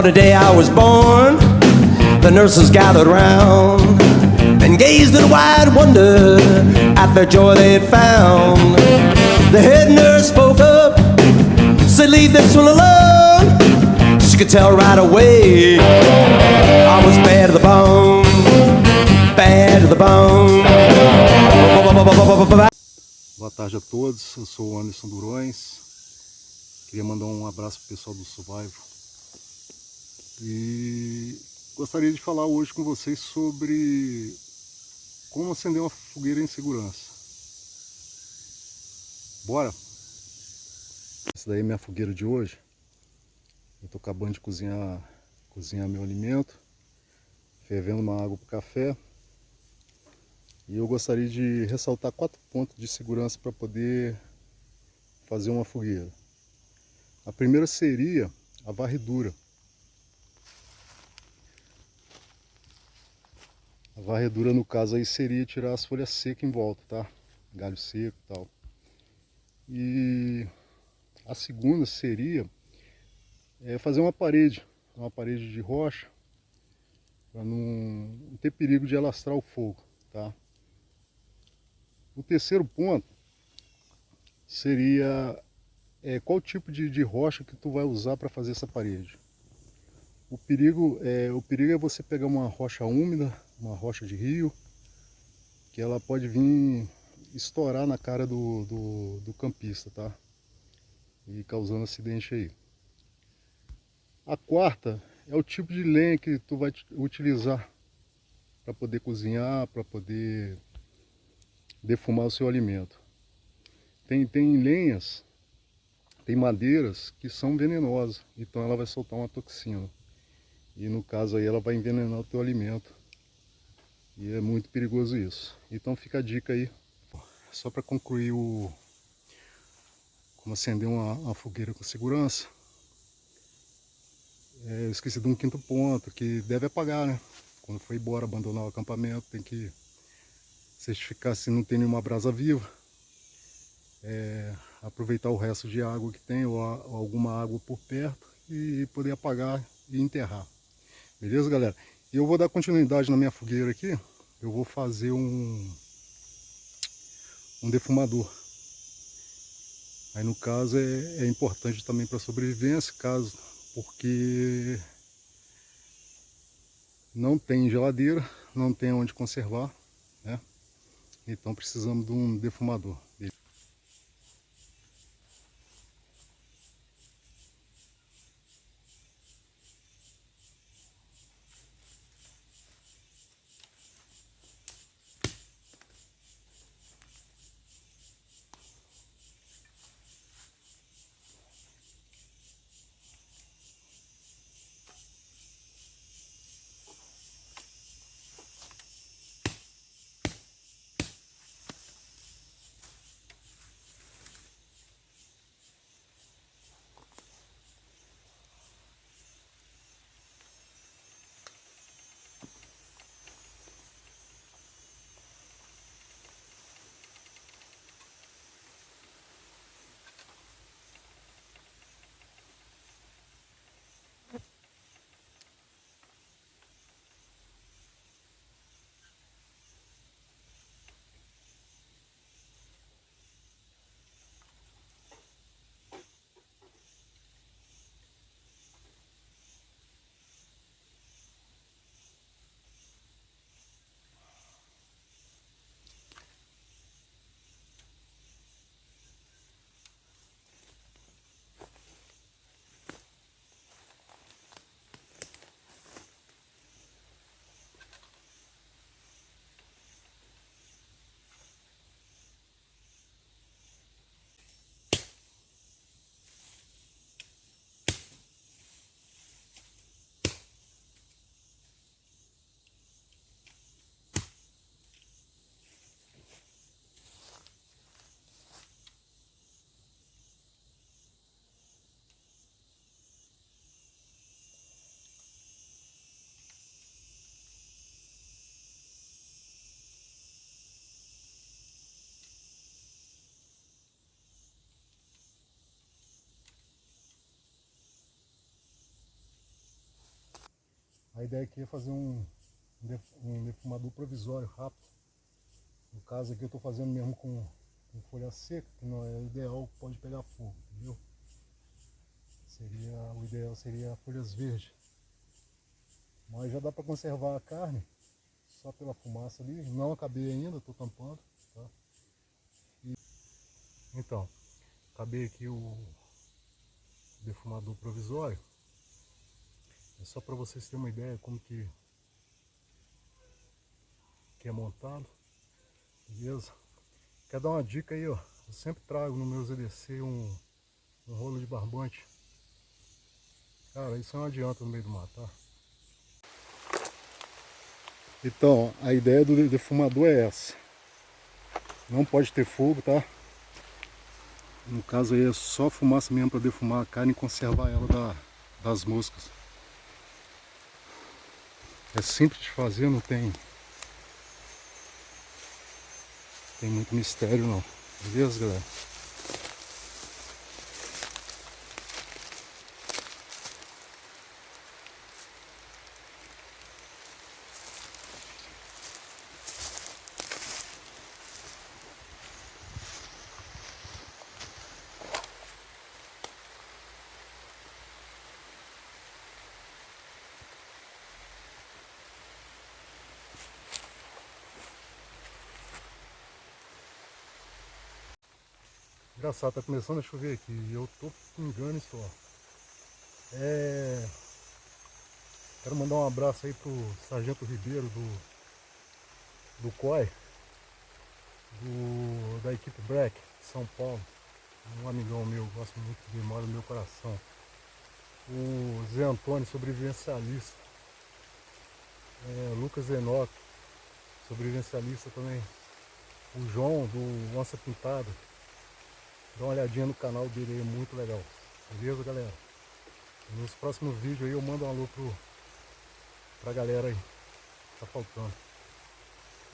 the day I was born, the nurses gathered round and gazed in wide wonder at the joy they'd found. The head nurse spoke up, said, "Leave this one alone." She could tell right away I was bad to the bone, bad to the bone. Boa tarde a todos, eu sou o Anderson Durões. Queria mandar um abraço pro pessoal do Survival. E gostaria de falar hoje com vocês sobre como acender uma fogueira em segurança. Bora? Essa daí é minha fogueira de hoje. Eu estou acabando de cozinhar meu alimento, fervendo uma água para o café. E eu gostaria de ressaltar 4 pontos de segurança para poder fazer uma fogueira. A primeira seria a varredura. A varredura, no caso aí, seria tirar as folhas secas em volta, tá? Galho seco e tal. E a segunda seria fazer uma parede de rocha, para não ter perigo de alastrar o fogo, tá? O terceiro ponto seria qual tipo de rocha que tu vai usar para fazer essa parede. O perigo é você pegar uma rocha úmida, uma rocha de rio, que ela pode vir estourar na cara do campista, tá? E causando acidente aí. A quarta é o tipo de lenha que tu vai utilizar para poder cozinhar, para poder defumar o seu alimento. Tem lenhas, tem madeiras que são venenosas, então ela vai soltar uma toxina. E no caso aí ela vai envenenar o teu alimento. E é muito perigoso isso. Então fica a dica aí. Só para concluir como acender uma fogueira com segurança. Eu esqueci de um quinto ponto, que deve apagar, né? Quando for embora, abandonar o acampamento, tem que certificar se não tem nenhuma brasa viva. Aproveitar o resto de água que tem, ou alguma água por perto, e poder apagar e enterrar. Beleza, galera? E eu vou dar continuidade na minha fogueira aqui. Eu vou fazer um defumador. Aí no caso é importante também para a sobrevivência, porque não tem geladeira, não tem onde conservar, né? Então precisamos de um defumador. A ideia aqui é fazer um defumador provisório rápido. No caso aqui eu estou fazendo mesmo com folha seca, que não é ideal, pode pegar fogo, entendeu? O ideal seria folhas verdes. Mas já dá para conservar a carne só pela fumaça ali. Não acabei ainda, estou tampando. Tá? Então, acabei aqui o defumador provisório. É só para vocês terem uma ideia como que é montado. Beleza? Quer dar uma dica aí, ó? Eu sempre trago no meu EDC um rolo de barbante. Cara, isso não adianta no meio do mato, tá? Então, a ideia do defumador é essa. Não pode ter fogo, tá? No caso aí é só fumaça mesmo para defumar a carne e conservar ela das moscas. É simples de fazer, não tem muito mistério não. Beleza, galera? Engraçado, tá começando a chover aqui e eu tô pingando isso, ó. Quero mandar um abraço aí pro Sargento Ribeiro do COI, da equipe Breck, de São Paulo. Um amigão meu, gosto muito de mora no meu coração. O Zé Antônio, sobrevivencialista. Lucas Enoch, sobrevivencialista também. O João, do Onça Pintada. Dá uma olhadinha no canal dele aí, é muito legal. Beleza, galera? Nos próximos vídeos aí eu mando um alô pra galera aí. Tá faltando.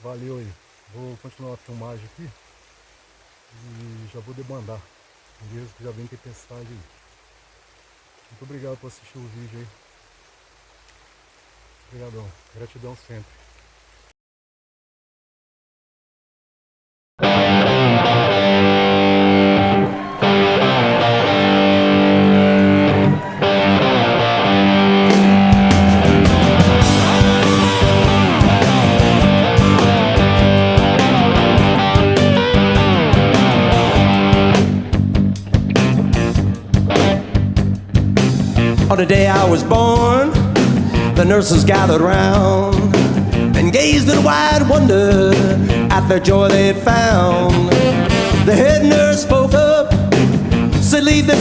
Valeu aí. Vou continuar a filmagem aqui. E já vou debandar. Beleza? Que já vem tempestade aí. Muito obrigado por assistir o vídeo aí. Obrigadão. Gratidão sempre. On the day I was born, the nurses gathered round and gazed in wide wonder at the joy they'd found. The head nurse spoke up, said, "Leave them."